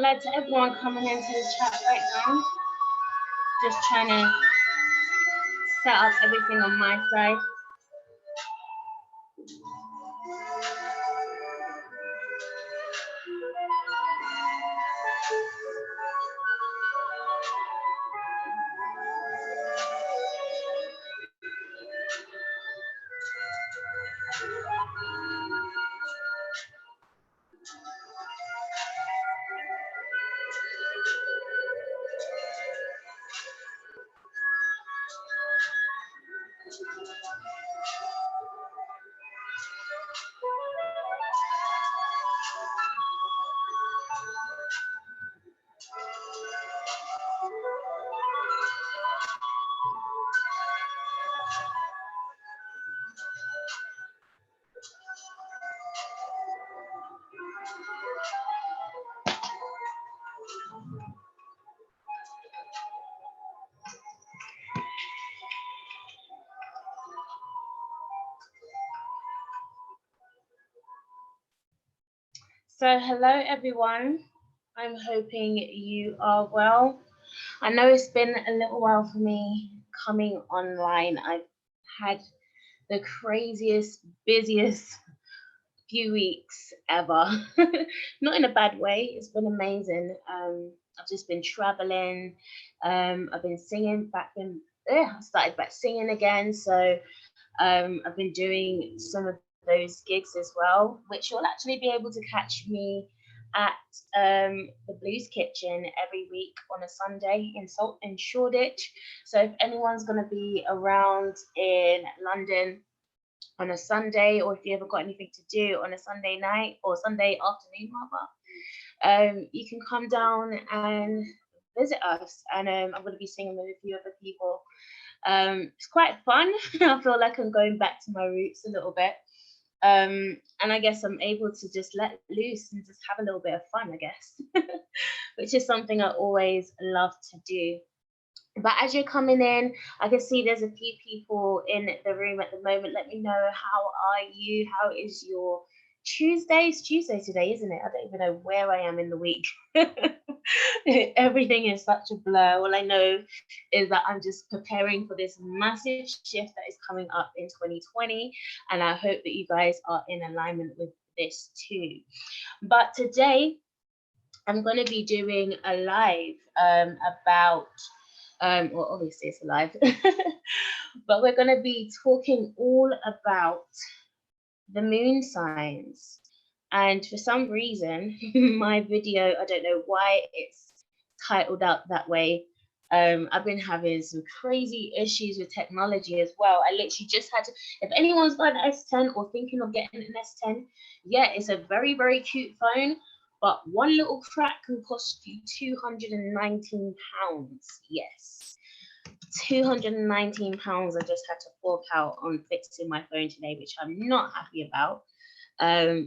Hello to everyone coming into the chat right now. Just trying to set up everything on my side. So hello everyone, I'm hoping you are well. I know it's been a little while for me coming online. I've had the craziest, busiest few weeks ever. Not in a bad way, it's been amazing. I've just been traveling, I've been singing back then. I started back singing again, so I've been doing some of those gigs as well, which you'll actually be able to catch me at the Blues Kitchen every week on a Sunday in Shoreditch. So if anyone's going to be around in London on a Sunday, or if you ever got anything to do on a Sunday night or Sunday afternoon rather, you can come down and visit us, and I'm going to be singing with a few other people. It's quite fun. I feel like I'm going back to my roots a little bit. And I guess I'm able to just let loose and just have a little bit of fun, I guess, which is something I always love to do. But as you're coming in, I can see there's a few people in the room at the moment. Let me know, how are you? How is your Tuesday? It's Tuesday today, isn't it? I don't even know where I am in the week. Everything is such a blur. All I know is that I'm just preparing for this massive shift that is coming up in 2020. And I hope that you guys are in alignment with this too. But today, I'm going to be doing a live about... well, obviously it's live, but we're going to be talking all about the moon signs. And for some reason, my video, I don't know why it's titled out that way. I've been having some crazy issues with technology as well. I literally just had to, if anyone's got an S10 or thinking of getting an S10, yeah, it's a very, very cute phone. But one little crack can cost you £219. Yes, £219 I just had to fork out on fixing my phone today, which I'm not happy about.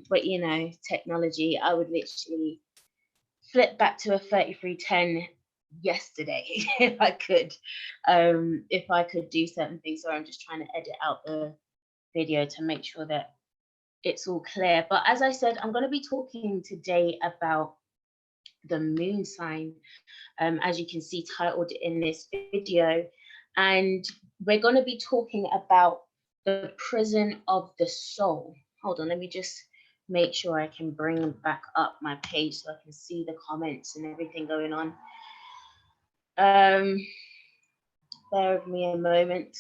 But you know, technology, I would literally flip back to a 3310 yesterday if I could do certain things. So I'm just trying to edit out the video to make sure that it's all clear. But as I said, I'm going to be talking today about the moon sign, as you can see titled in this video, and we're going to be talking about the prison of the soul. Hold on, let me just make sure I can bring back up my page so I can see the comments and everything going on. Bear with me a moment.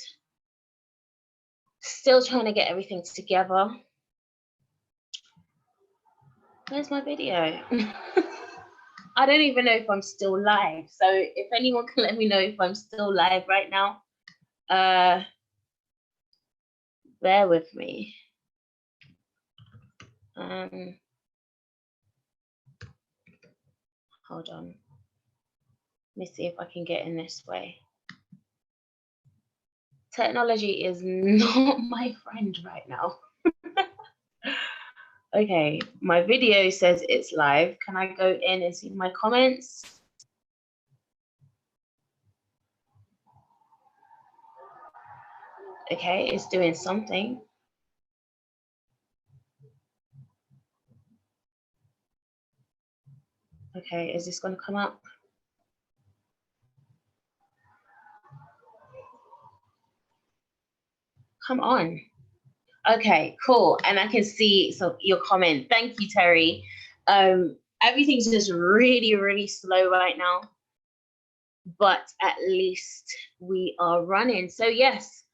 Still trying to get everything together. Where's my video? I don't even know if I'm still live. So if anyone can let me know if I'm still live right now, bear with me. Hold on. Let me see if I can get in this way. Technology is not my friend right now. Okay, my video says it's live. Can I go in and see my comments? Okay, it's doing something. Okay, is this going to come up? Come on. Okay, cool. And I can see your comment. Thank you, Terry. Everything's just really, really slow right now, but at least we are running. So yes,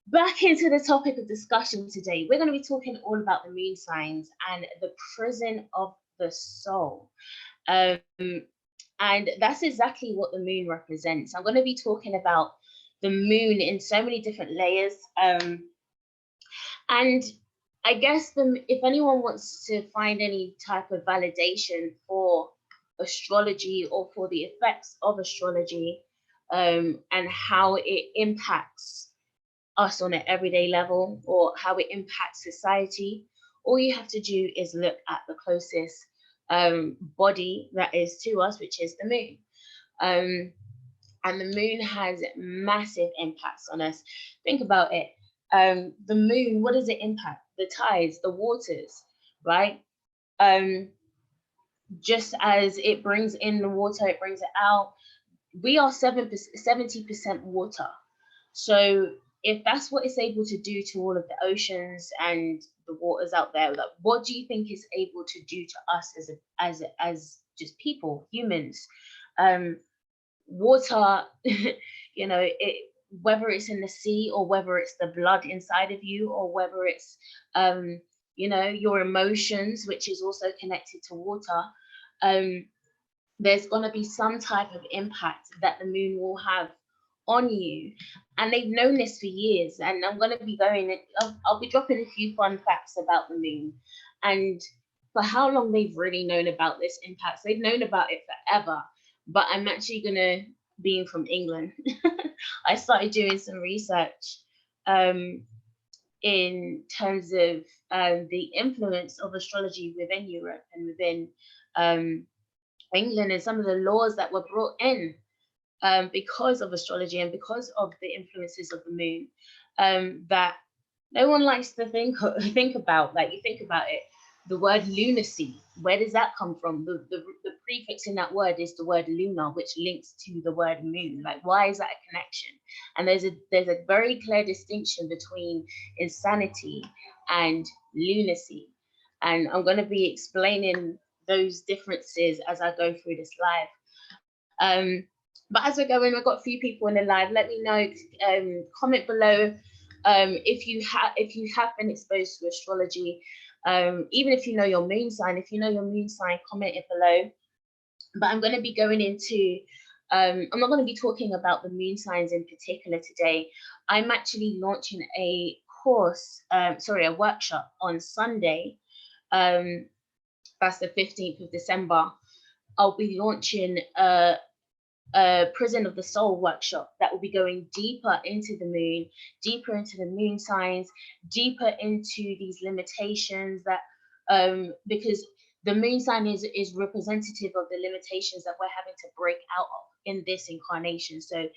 back into the topic of discussion today. We're going to be talking all about the moon signs and the prison of the soul. And that's exactly what the moon represents. I'm going to be talking about the moon in so many different layers. And I guess if anyone wants to find any type of validation for astrology or for the effects of astrology, and how it impacts us on an everyday level or how it impacts society, all you have to do is look at the closest body that is to us, which is the moon. And the moon has massive impacts on us. Think about it. The moon, what does it impact? The tides, the waters, right? Just as it brings in the water, it brings it out. We are 70% water. So if that's what it's able to do to all of the oceans and the waters out there, like, what do you think it's able to do to us as just people, humans? Water, you know, whether it's in the sea or whether it's the blood inside of you or whether it's your emotions, which is also connected to water, there's going to be some type of impact that the moon will have on you. And they've known this for years. And I'm going to be I'll be dropping a few fun facts about the moon and for how long they've really known about this impact. They've known about it forever. But I'm actually going to, being from England, I started doing some research in terms of the influence of astrology within Europe and within England, and some of the laws that were brought in because of astrology and because of the influences of the moon, that no one likes to think about. Like, you think about it, the word lunacy, where does that come from? The prefix in that word is the word lunar, which links to the word moon. Like, why is that a connection? And there's a very clear distinction between insanity and lunacy. And I'm going to be explaining those differences as I go through this live. But as we're going, we've got a few people in the live. Let me know, comment below if you have been exposed to astrology. Even if you know your moon sign, comment it below. But I'm going to be going into, I'm not going to be talking about the moon signs in particular today. I'm actually launching a course, a workshop on Sunday. That's the 15th of December. I'll be launching a Prison of the Soul workshop that will be going deeper into the moon, deeper into the moon signs, deeper into these limitations that, because the moon sign is representative of the limitations that we're having to break out of in this incarnation. So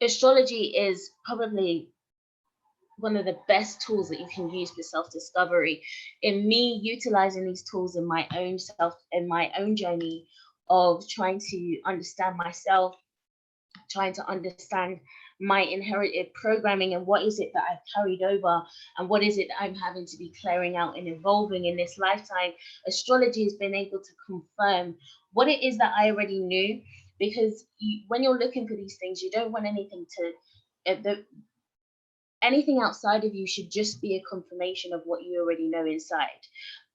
astrology is probably one of the best tools that you can use for self-discovery. In me utilizing these tools in my own journey of trying to understand myself, trying to understand my inherited programming and what is it that I've carried over and what is it that I'm having to be clearing out and evolving in this lifetime. Astrology has been able to confirm what it is that I already knew, because when you're looking for these things, you don't want anything anything outside of you should just be a confirmation of what you already know inside.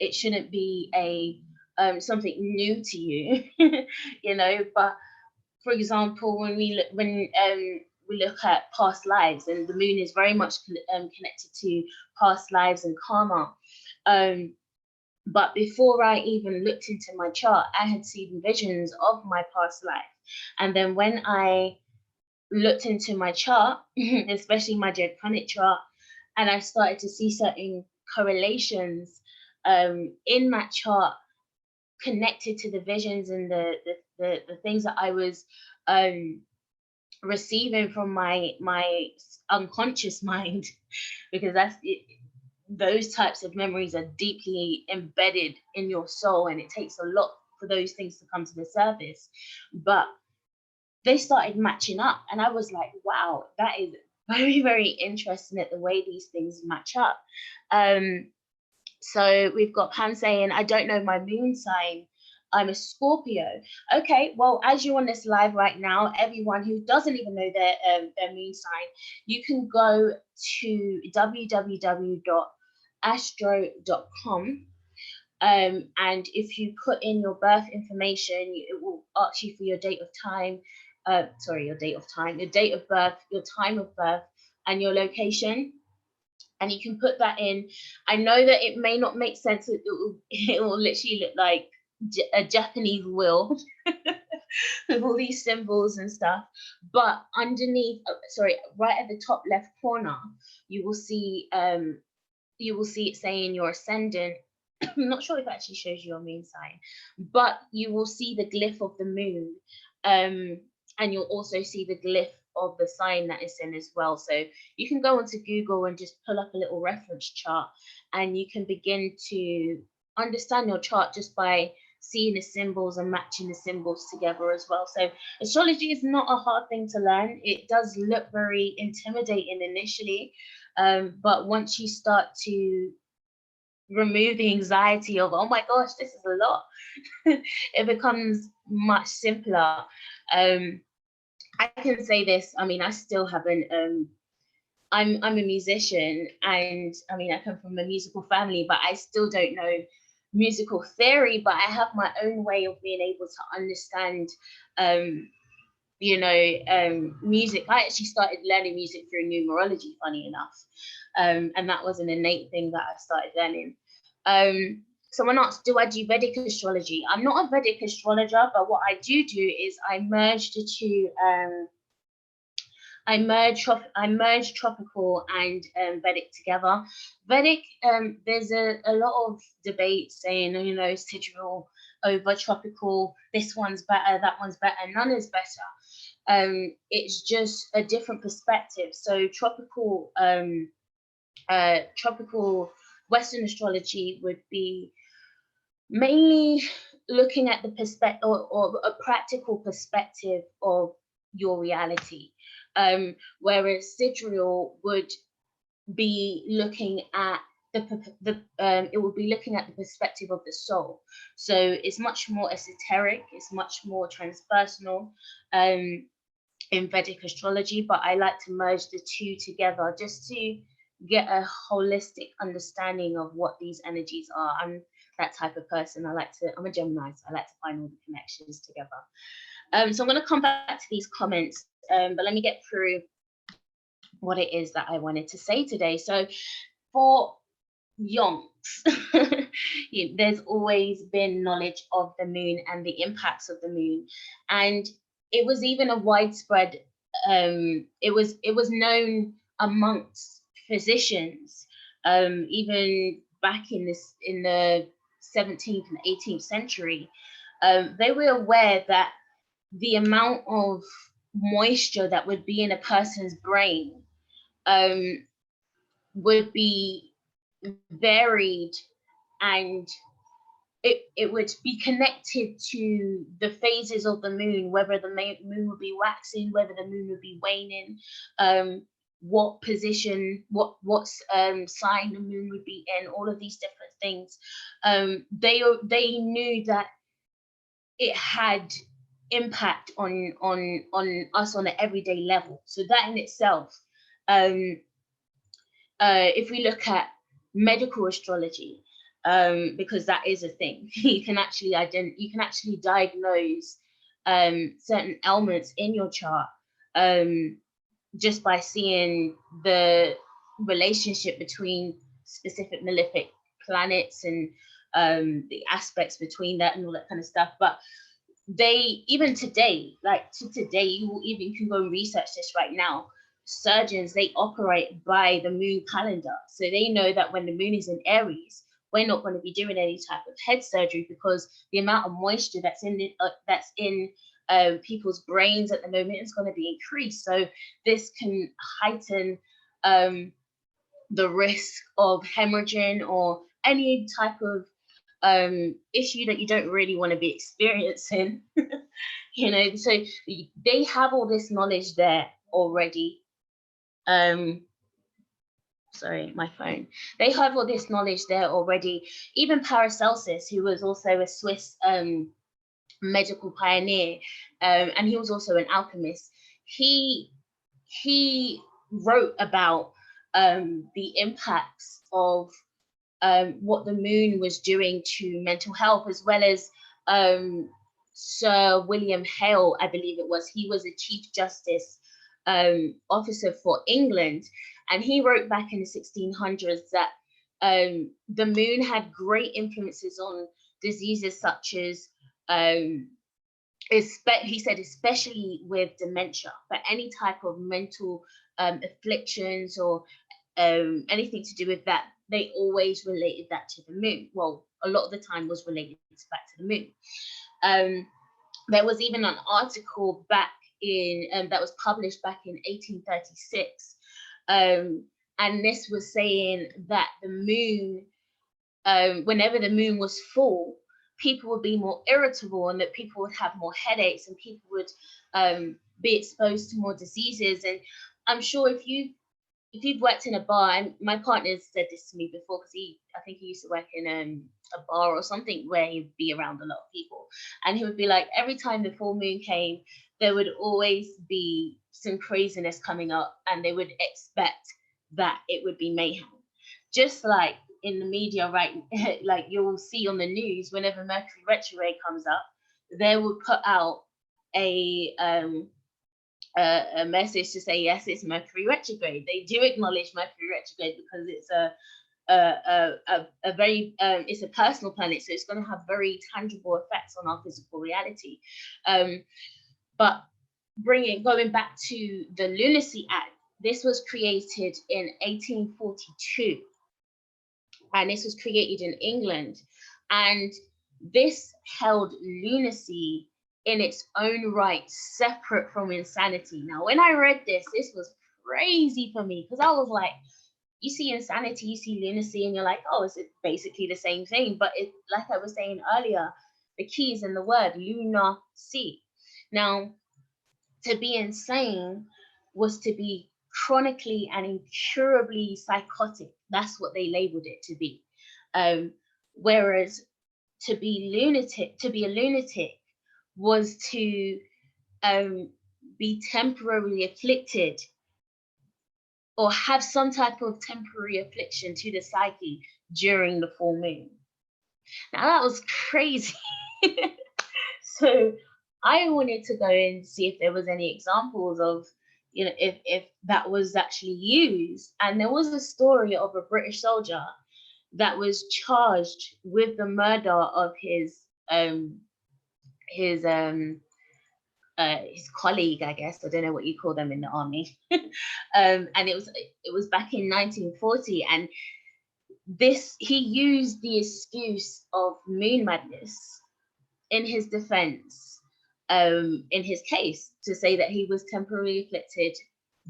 It shouldn't be something new to you, But for example, when we look at past lives, and the moon is very much connected to past lives and karma. But before I even looked into my chart, I had seen visions of my past life, and then when I looked into my chart, especially my Jed Planet chart, and I started to see certain correlations in that chart connected to the visions and the things that I was receiving from my unconscious mind, because those types of memories are deeply embedded in your soul, and it takes a lot for those things to come to the surface. But they started matching up, and I was like, wow, that is very, very interesting at the way these things match up. So we've got Pam saying, I don't know my moon sign. I'm a Scorpio. Okay, well, as you're on this live right now, everyone who doesn't even know their moon sign, you can go to www.astro.com. And if you put in your birth information, it will ask you for your date of time, your date of birth, your time of birth, and your location. And you can put that in. I know that it may not make sense. It will literally look like a Japanese wheel with all these symbols and stuff. But underneath, right at the top left corner, you will see it saying your ascendant. I'm not sure if it actually shows you your moon sign, but you will see the glyph of the moon, and you'll also see the glyph of the sign that it's in as well. So you can go onto Google and just pull up a little reference chart, and you can begin to understand your chart just by seeing the symbols and matching the symbols together as well. So astrology is not a hard thing to learn. It does look very intimidating initially, but once you start to remove the anxiety of, oh my gosh, this is a lot, it becomes much simpler. I can say this, I mean, I still haven't, I'm a musician, and I mean, I come from a musical family, but I still don't know musical theory, but I have my own way of being able to understand, music. I actually started learning music through numerology, funny enough, and that was an innate thing that I started learning. Someone asked, do I do Vedic astrology? I'm not a Vedic astrologer, but what I do is I merge the two. I merge tropical and Vedic together. Vedic, there's a lot of debate saying, sidereal over tropical, this one's better, that one's better, none is better. It's just a different perspective. So tropical Western astrology would be mainly looking at the perspective or a practical perspective of your reality, whereas sidereal would be looking at it would be looking at the perspective of the soul. So it's much more esoteric, it's much more transpersonal in Vedic astrology, but I like to merge the two together just to get a holistic understanding of what these energies are. I'm that type of person. I'm a Gemini, so I like to find all the connections together. So I'm going to come back to these comments, but let me get through what it is that I wanted to say today. So for yonks, there's always been knowledge of the moon and the impacts of the moon, and it was even a widespread. It was known amongst physicians, even back in the 17th and 18th century. They were aware that the amount of moisture that would be in a person's brain would be varied, and it would be connected to the phases of the moon, whether the moon would be waxing, whether the moon would be waning, what position, what sign the moon would be in, all of these different things. They knew that it had impact on us on an everyday level. So that in itself, if we look at medical astrology, because that is a thing, you can actually diagnose certain ailments in your chart just by seeing the relationship between specific malefic planets and the aspects between that and all that kind of stuff. But even today, you can go and research this right now. Surgeons, they operate by the moon calendar, so they know that when the moon is in Aries, we're not going to be doing any type of head surgery, because the amount of moisture that's in people's brains at the moment is going to be increased. So this can heighten the risk of hemorrhaging or any type of issue that you don't really want to be experiencing. You know, so they have all this knowledge there already. Sorry, my phone. They have all this knowledge there already. Even Paracelsus, who was also a Swiss medical pioneer, and he was also an alchemist. He wrote about the impacts of what the moon was doing to mental health, as well as Sir William Hale, I believe it was. He was a Chief Justice officer for England, and he wrote back in the 1600s that the moon had great influences on diseases such as he said, especially with dementia, but any type of mental afflictions or anything to do with that, they always related that to the moon. Well, a lot of the time was related back to the moon. There was even an article back in that was published back in 1836, and this was saying that the moon, whenever the moon was full, people would be more irritable, and that people would have more headaches, and people would be exposed to more diseases. And I'm sure if you've worked in a bar, and my partner said this to me before, because I think he used to work in a bar or something where he'd be around a lot of people, and he would be like, every time the full moon came, there would always be some craziness coming up, and they would expect that it would be mayhem. Just like in the media, right? Like you'll see on the news, whenever Mercury retrograde comes up, they will put out a message to say, yes, it's Mercury retrograde. They do acknowledge Mercury retrograde because it's a very it's a personal planet, so it's going to have very tangible effects on our physical reality. But going back to the Lunacy Act, this was created in 1842, and this was created in England, and this held lunacy in its own right, separate from insanity. Now, when I read this was crazy for me, because I was like, you see insanity, you see lunacy, and you're like, oh, it's basically the same thing. But it, like I was saying earlier, the key is in the word lunacy. Now, to be insane was to be chronically and incurably psychotic. That's what they labeled it to be. Whereas to be a lunatic was to be temporarily afflicted or have some type of temporary affliction to the psyche during the full moon. Now that was crazy. So I wanted to go and see if there was any examples of, you know, if that was actually used. And there was a story of a British soldier that was charged with the murder of his colleague, I guess. I don't know what you call them in the army. And it was back in 1940, and he used the excuse of moon madness in his defense, in his case, to say that he was temporarily afflicted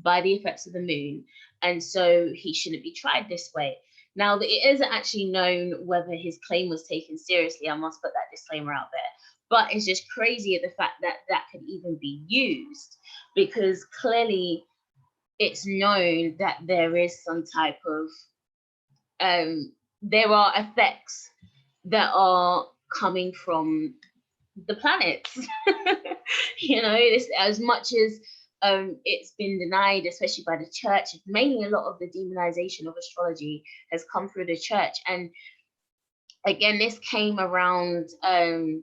by the effects of the moon, and so he shouldn't be tried this way. Now, it isn't actually known whether his claim was taken seriously. I must put that disclaimer out there. But it's just crazy at the fact that that could even be used, because clearly it's known that there is some type of, there are effects that are coming from the planets. You know, this, as much as it's been denied, especially by the church, mainly a lot of the demonization of astrology has come through the church. And again, this came around, the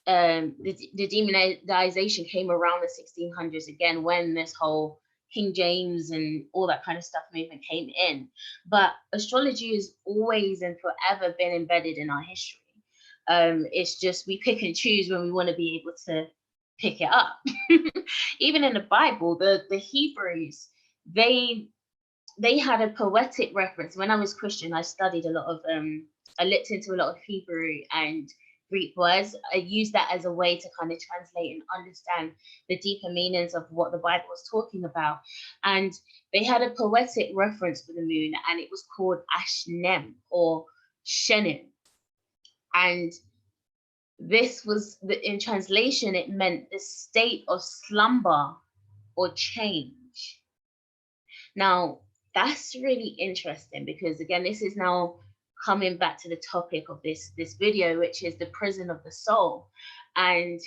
demonization came around the 1600s again, when this whole King James and all that kind of stuff movement came in. But astrology has always and forever been embedded in our history. It's just we pick and choose when we want to be able to pick it up. Even in the Bible, the Hebrews, they had a poetic reference. When I was Christian, I studied a lot of I looked into a lot of Hebrew and Greek words. I used that as a way to kind of translate and understand the deeper meanings of what the Bible was talking about. And they had a poetic reference for the moon, and it was called Ashnem or Shenim. And this was, in translation, it meant the state of slumber or change. Now, that's really interesting because, again, this is now coming back to the topic of this video, which is the prison of the soul. And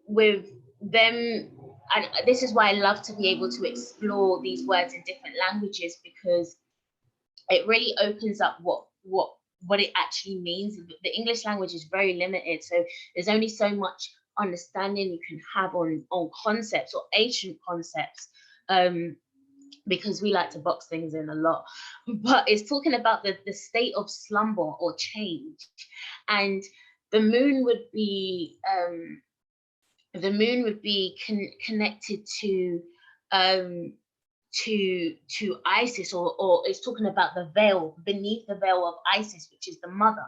with them, and this is why I love to be able to explore these words in different languages, because it really opens up what it actually means. The English language is very limited, so there's only so much understanding you can have on concepts or ancient concepts, because we like to box things in a lot. But it's talking about the state of slumber or change, and the moon would be connected to Isis, or it's talking about the veil, beneath the veil of Isis, which is the mother.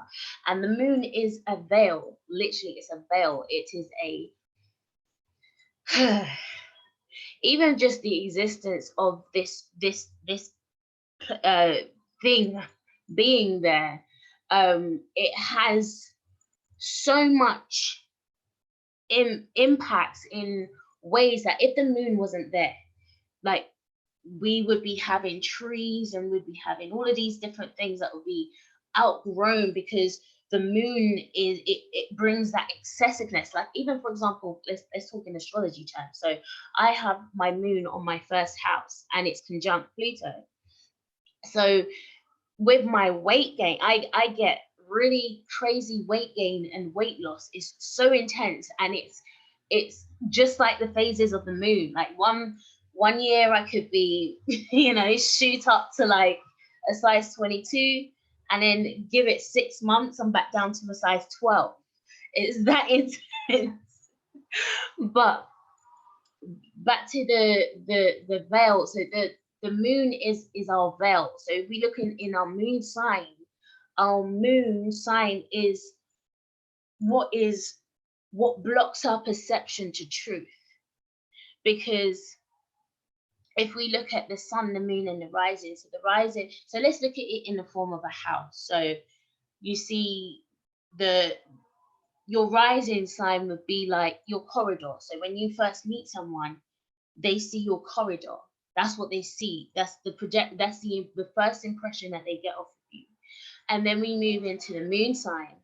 And the moon is a veil. Literally, it's a veil. It is a even just the existence of this thing being there, it has so much impacts in ways that if the moon wasn't there, like, we would be having trees and we'd be having all of these different things that would be outgrown, because the moon is, it brings that excessiveness. Like, even, for example, let's talk in astrology terms. So I have my moon on my first house and it's conjunct Pluto. So with my weight gain, I get really crazy weight gain, and weight loss is so intense, and it's just like the phases of the moon. Like one year I could be, shoot up to like a size 22, and then give it 6 months, I'm back down to a size 12. It's that intense. But back to the veil. So the moon is our veil. So if we look in our moon sign is what blocks our perception to truth. Because if we look at the sun, the moon, and the rising, so let's look at it in the form of a house. So you see your rising sign would be like your corridor. So when you first meet someone, they see your corridor. That's what they see. That's the first impression that they get off of you. And then we move into the moon sign,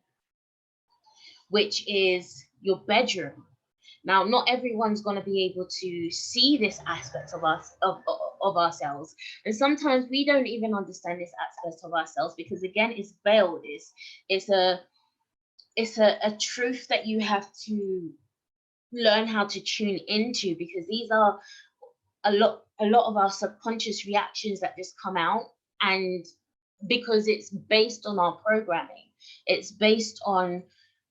which is your bedroom. Now, not everyone's going to be able to see this aspect of us, of ourselves. And sometimes we don't even understand this aspect of ourselves, because, again, it's veiled. It's a truth that you have to learn how to tune into, because these are a lot of our subconscious reactions that just come out. And because it's based on our programming, it's based on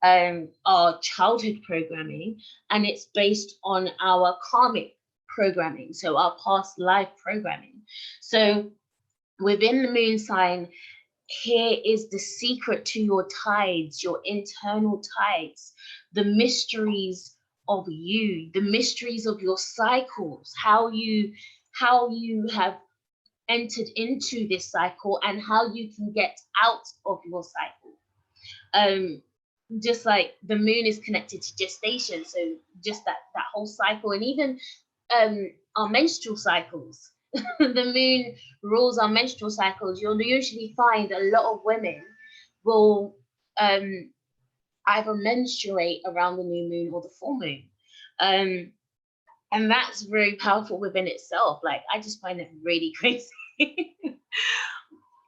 our childhood programming, and it's based on our karmic programming, so our past life programming. So within the moon sign, here is the secret to your tides, your internal tides, the mysteries of you, the mysteries of your cycles, how you have entered into this cycle, and how you can get out of your cycle. Just like the moon is connected to gestation, so just that whole cycle, and even our menstrual cycles. The moon rules our menstrual cycles. You'll usually find a lot of women will either menstruate around the new moon or the full moon, and that's very powerful within itself. Like, I just find it really crazy.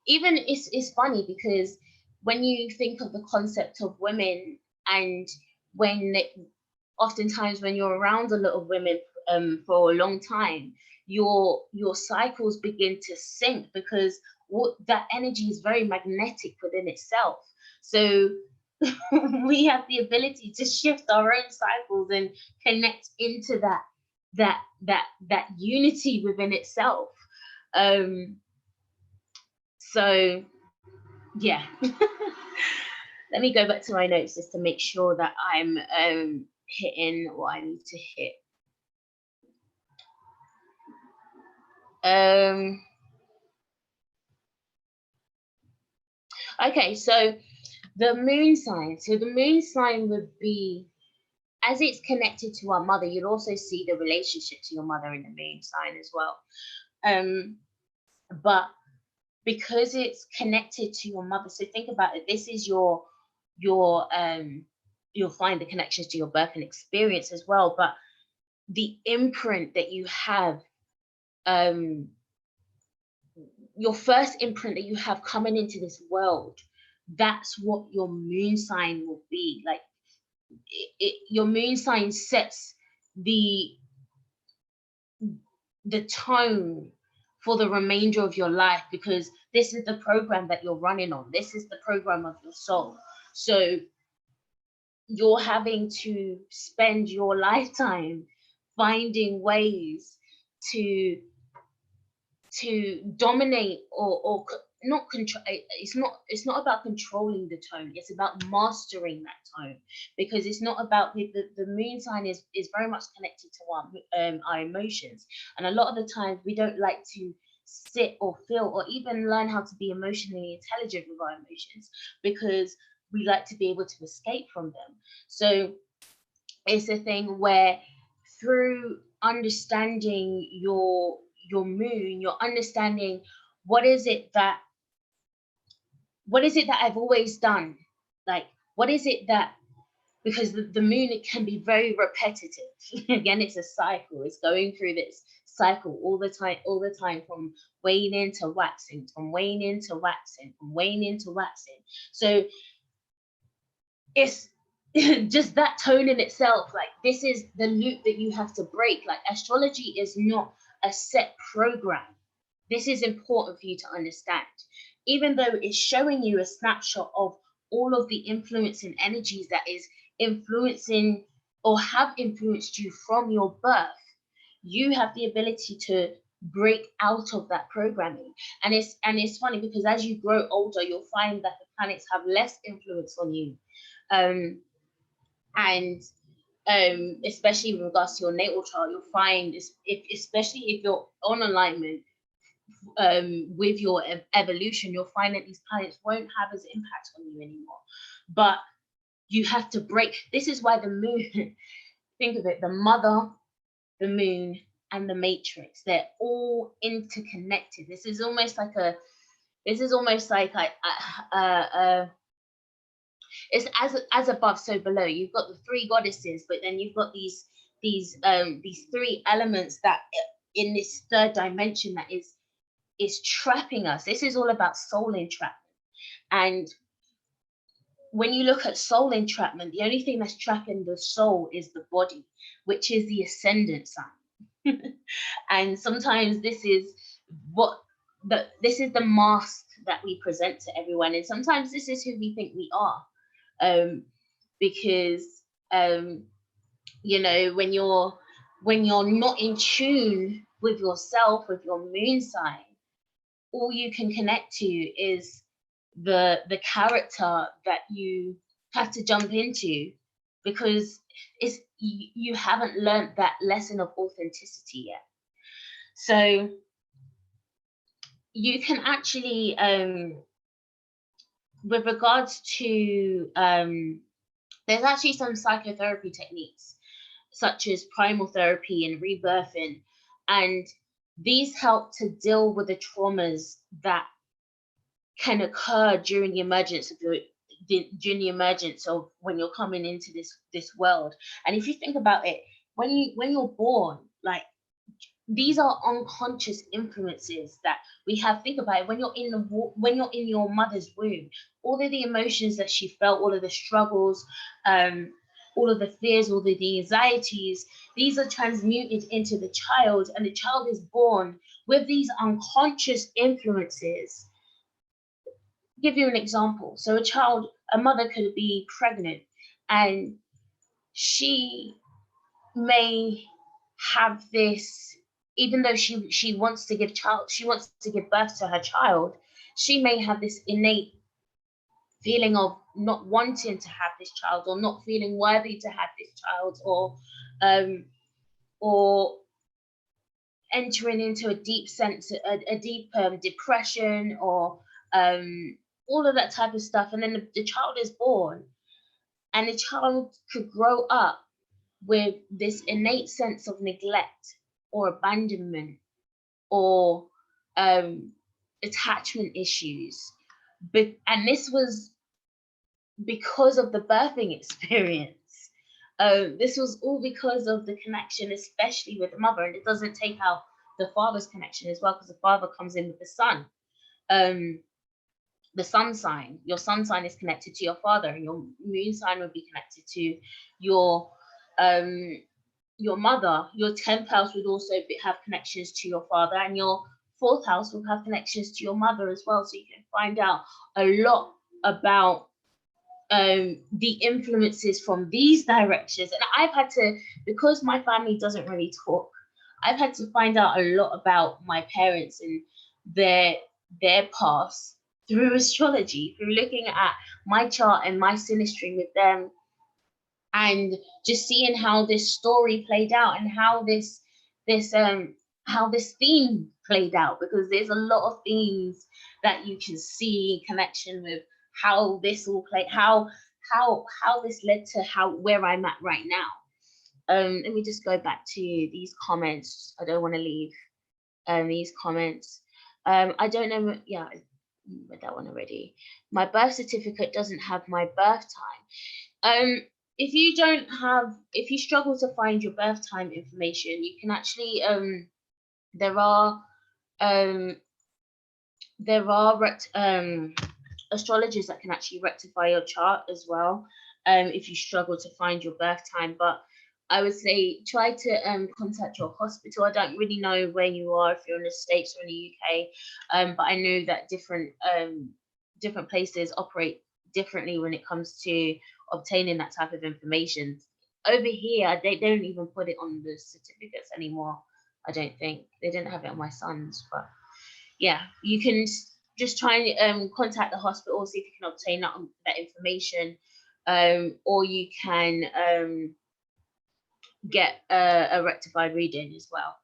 Even it's funny, because when you think of the concept of women, and oftentimes when you're around a lot of women for a long time, your cycles begin to sync, because that energy is very magnetic within itself. So we have the ability to shift our own cycles and connect into that unity within itself. So yeah. Let me go back to my notes just to make sure that I'm hitting what I need to hit. Okay, so the moon sign. So the moon sign would be, as it's connected to our mother, you'll also see the relationship to your mother in the moon sign as well. But because it's connected to your mother, so think about it, this is your you'll find the connections to your birth and experience as well, but the imprint that you have, your first imprint that you have coming into this world, that's what your moon sign will be like. Your moon sign sets the tone for the remainder of your life, because this is the program that you're running on. This is the program of your soul. So you're having to spend your lifetime finding ways to dominate or not control. It's not about controlling the tone, it's about mastering that tone, because it's not about the moon sign is very much connected to our emotions, and a lot of the times we don't like to sit or feel or even learn how to be emotionally intelligent with our emotions, because we like to be able to escape from them. So it's a thing where, through understanding your moon, you're understanding what is it that I've always done, like what is it that, because the moon, it can be very repetitive. Again, it's a cycle. It's going through this cycle all the time, from waning to waxing, from waning to waxing, from waning to waxing. So it's just that tone in itself, like this is the loop that you have to break. Like, astrology is not a set program. This is important for you to understand. Even though it's showing you a snapshot of all of the influencing energies that is influencing or have influenced you from your birth, you have the ability to break out of that programming. And it's funny, because as you grow older, you'll find that the planets have less influence on you. And especially in regards to your natal chart, you'll find, especially if you're on alignment with your evolution, you'll find that these planets won't have as impact on you anymore. But you have to break. This is why the moon, think of it, the mother, the moon, and the matrix, they're all interconnected. This is almost like it's as above, so below. You've got the three goddesses, but then you've got these three elements that in this third dimension that is trapping us. This is all about soul entrapment. And when you look at soul entrapment, the only thing that's trapping the soul is the body, which is the ascendant sign. And sometimes this is the mask that we present to everyone, and sometimes this is who we think we are. Because you know, when you're not in tune with yourself, with your moon sign, all you can connect to is the character that you have to jump into, because you haven't learned that lesson of authenticity yet. So you can actually, with regards to, there's actually some psychotherapy techniques, such as primal therapy and rebirthing, and these help to deal with the traumas that can occur during the emergence of when you're coming into this world. And if you think about it, when you're born, like, these are unconscious influences that we have. Think about it, when you're in your mother's womb, all of the emotions that she felt, all of the struggles, all of the fears, all of the anxieties, these are transmuted into the child, and the child is born with these unconscious influences. Give you an example. So a mother could be pregnant, and she may have this, even though she wants to give birth to her child, she may have this innate feeling of not wanting to have this child, or not feeling worthy to have this child, or entering into a deep depression, or all of that type of stuff. And then the child is born, and the child could grow up with this innate sense of neglect or abandonment or attachment issues. And this was because of the birthing experience. This was all because of the connection, especially with the mother. And it doesn't take out the father's connection as well, because the father comes in with the son. The sun sign, your sun sign is connected to your father, and your moon sign would be connected to your mother. Your 10th house would also have connections to your father, and your 4th house will have connections to your mother as well. So you can find out a lot about the influences from these directions. And I've had to, because my family doesn't really talk, I've had to find out a lot about my parents and their past through astrology, through looking at my chart and my synastry with them, and just seeing how this story played out and how this theme played out, because there's a lot of themes that you can see in connection with how this all played, how this led to where I'm at right now. Let me just go back to these comments. I don't want to leave these comments. I don't know. Yeah, I read that one already. My birth certificate doesn't have my birth time. If you struggle to find your birth time information, you can actually there are astrologers that can actually rectify your chart as well, if you struggle to find your birth time. But I would say try to contact your hospital. I don't really know where you are, if you're in the States or in the UK, but I know that different places operate differently when it comes to obtaining that type of information. Over here, they don't even put it on the certificates anymore. I don't think they didn't have it on my son's, but yeah, you can just try and contact the hospital, see if you can obtain that information, or you can get a rectified reading as well.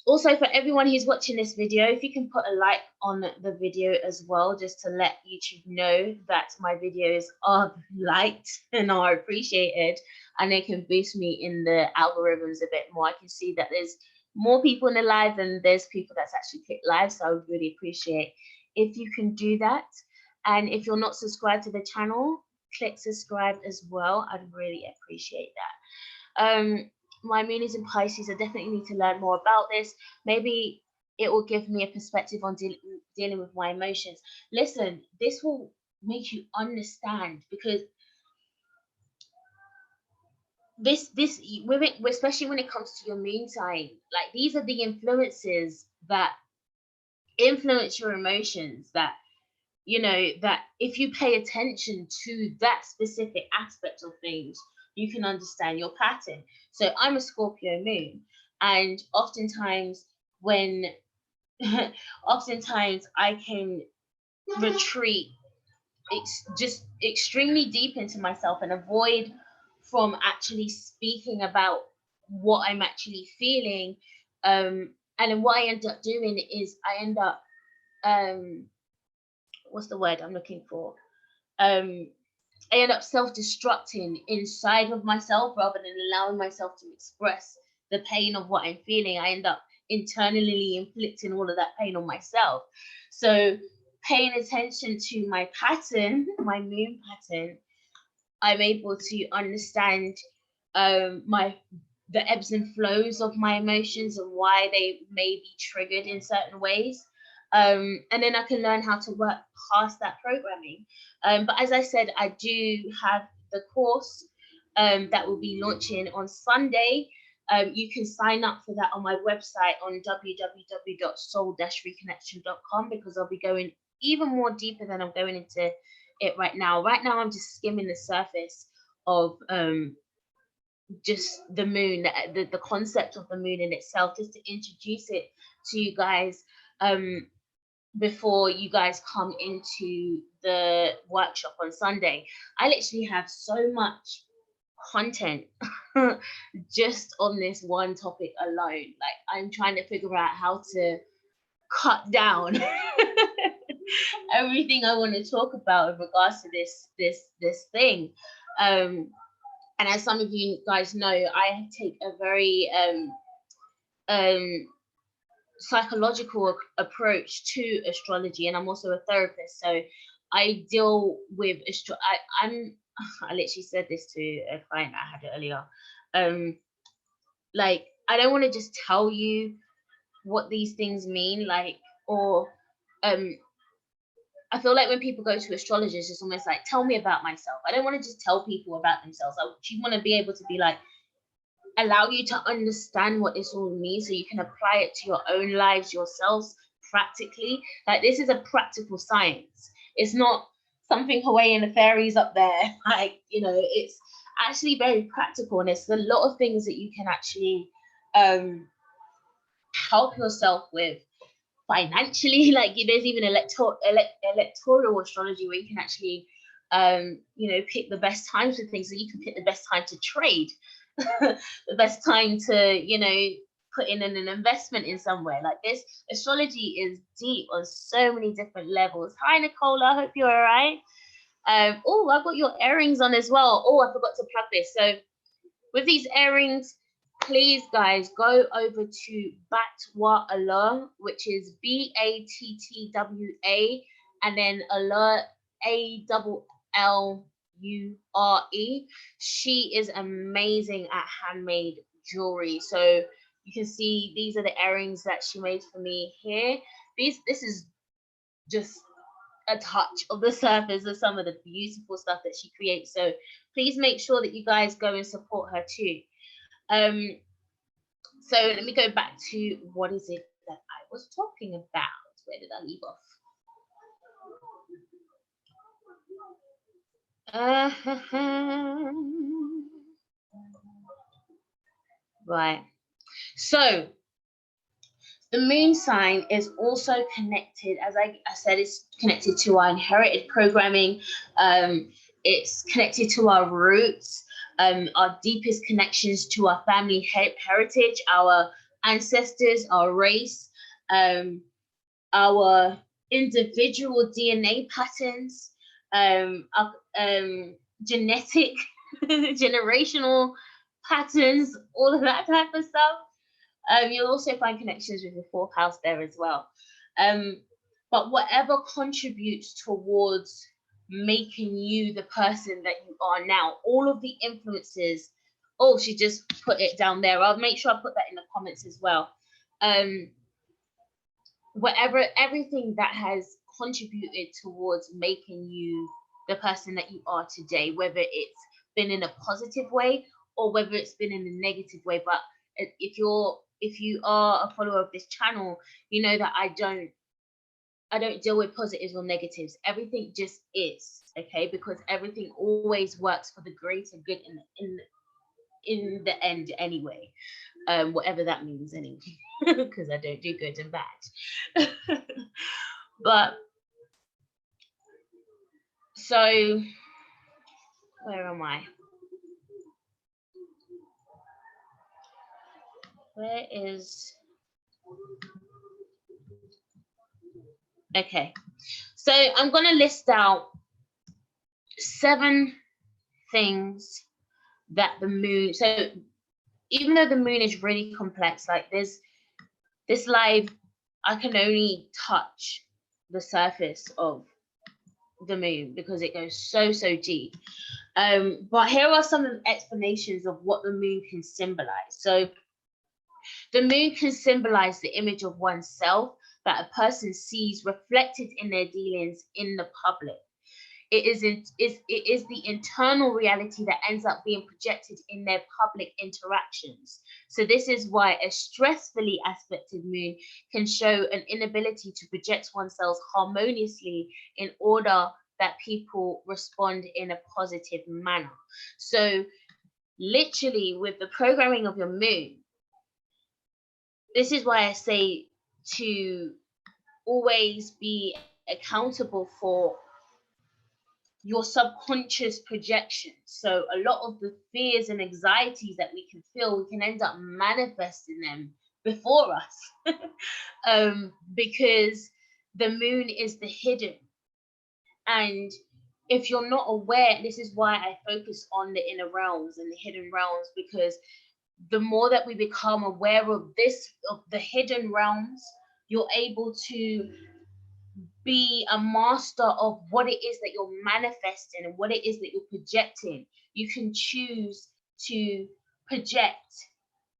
Also, for everyone who's watching this video, if you can put a like on the video as well, just to let YouTube know that my videos are liked and are appreciated, and they can boost me in the algorithms a bit more. I can see that there's more people in the live than there's people that's actually clicked live, so I would really appreciate if you can do that. And if you're not subscribed to the channel, click subscribe as well. I'd really appreciate that. My moon is in Pisces. I definitely need to learn more about this. Maybe it will give me a perspective on dealing with my emotions. Listen, this will make you understand, because this especially when it comes to your moon sign, like, these are the influences that influence your emotions, that that if you pay attention to that specific aspect of things, you can understand your pattern. So I'm a Scorpio moon, and oftentimes I can retreat just extremely deep into myself and avoid from actually speaking about what I'm actually feeling. And then what I end up doing is I end up what's the word I'm looking for? I end up self-destructing inside of myself rather than allowing myself to express the pain of what I'm feeling. I end up internally inflicting all of that pain on myself. So paying attention to my pattern, my moon pattern, I'm able to understand the ebbs and flows of my emotions and why they may be triggered in certain ways. And then I can learn how to work past that programming. But as I said, I do have the course that will be launching on Sunday. You can sign up for that on my website on www.soul-reconnection.com, because I'll be going even more deeper than I'm going into it right now. Right now, I'm just skimming the surface of just the moon, the concept of the moon in itself, just to introduce it to you guys before you guys come into the workshop on Sunday. I literally have so much content just on this one topic alone. Like, I'm trying to figure out how to cut down everything I want to talk about in regards to this thing. And as some of you guys know, I take a very psychological approach to astrology, and I'm also a therapist, so I deal with I literally said this to a client I had earlier. Like, I don't want to just tell you what these things mean, like, or I feel like when people go to astrologers, it's almost like, tell me about myself. I don't want to just tell people about themselves. I actually want to be able to be like, allow you to understand what this all means so you can apply it to your own lives yourselves practically. Like, this is a practical science. It's not something away in the fairies up there. Like, you know, it's actually very practical, and it's a lot of things that you can actually help yourself with financially. Like, there's even electoral astrology where you can actually you know, pick the best times for things. So you can pick the best time to trade, the best time to, you know, put in an investment in somewhere. Like, this astrology is deep on so many different levels. Hi Nicola, hope you're all right. Oh, I've got your earrings on as well. Oh, I forgot to plug this. So with these earrings, please guys go over to Batwa, which is BATTWA, and then Allure, ALLURE. She is amazing at handmade jewelry. So you can see these are the earrings that she made for me here. This is just a touch of the surface of some of the beautiful stuff that she creates. So please make sure that you guys go and support her too. So let me go back to what is it that I was talking about. Where did I leave off? Right. So the moon sign is also connected, as I said, it's connected to our inherited programming. It's connected to our roots, our deepest connections to our family heritage, our ancestors, our race, our individual DNA patterns, our genetic, generational patterns, all of that type of stuff. You'll also find connections with your fourth house there as well. But whatever contributes towards making you the person that you are now, all of the influences. Oh, she just put it down there. I'll make sure I put that in the comments as well. Everything that has contributed towards making you the person that you are today, whether it's been in a positive way or whether it's been in a negative way. But if you are a follower of this channel, you know that I don't deal with positives or negatives. Everything just is, okay? Because everything always works for the greater good in the end anyway. Whatever that means anyway, because I don't do good and bad. But so where am I? Where is... Okay, so I'm going to list out 7 things that the moon... So even though the moon is really complex, like this live, I can only touch the surface of the moon because it goes so deep. But here are some explanations of what the moon can symbolize. So the moon can symbolize the image of oneself that a person sees reflected in their dealings in the public. It is the internal reality that ends up being projected in their public interactions. So this is why a stressfully aspected moon can show an inability to project oneself harmoniously in order that people respond in a positive manner. So literally with the programming of your moon, this is why I say to always be accountable for your subconscious projection. So a lot of the fears and anxieties that we can feel, we can end up manifesting them before us because the moon is the hidden. And if you're not aware, this is why I focus on the inner realms and the hidden realms, because the more that we become aware of the hidden realms, you're able to be a master of what it is that you're manifesting and what it is that you're projecting. You can choose to project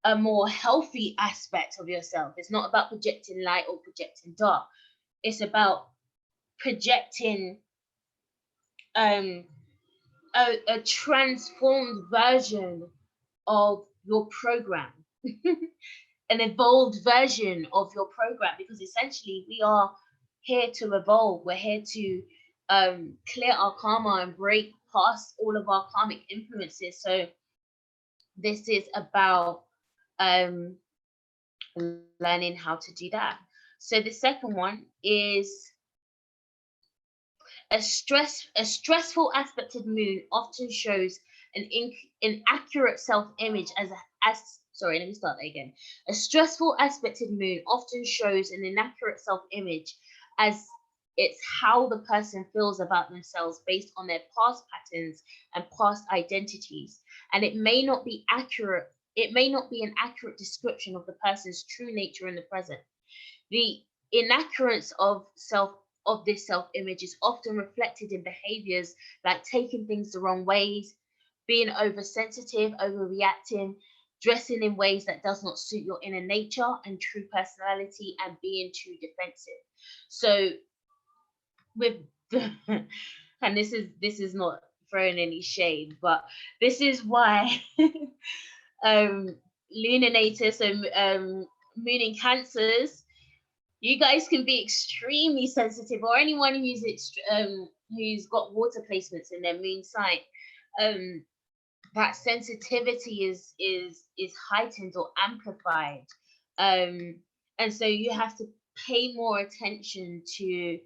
a more healthy aspect of yourself. It's not about projecting light or projecting dark. It's about projecting a transformed version of your program, an evolved version of your program, because essentially we are here to evolve. We're here to clear our karma and break past all of our karmic influences. So this is about learning how to do that. So the second one is a stressful aspected moon often shows an inaccurate self-image sorry, let me start that again. A stressful aspected moon often shows an inaccurate self-image, as it's how the person feels about themselves based on their past patterns and past identities. And it may not be accurate. It may not be an accurate description of the person's true nature in the present. The inaccuracy of this self-image is often reflected in behaviors like taking things the wrong ways, being oversensitive, overreacting, dressing in ways that does not suit your inner nature and true personality, and being too defensive. So with the, and this is not throwing any shade, but this is why luninator, so moon in Cancers, you guys can be extremely sensitive, or anyone who's got water placements in their moon sign. That sensitivity is heightened or amplified, and so you have to pay more attention to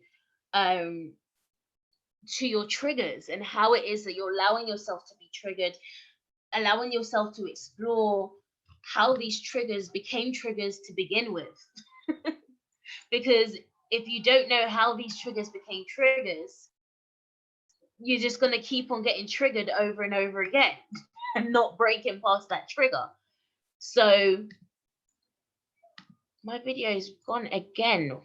your triggers and how it is that you're allowing yourself to be triggered, allowing yourself to explore how these triggers became triggers to begin with. Because if you don't know how these triggers became triggers, you're just going to keep on getting triggered over and over again and not breaking past that trigger. So my video is gone again.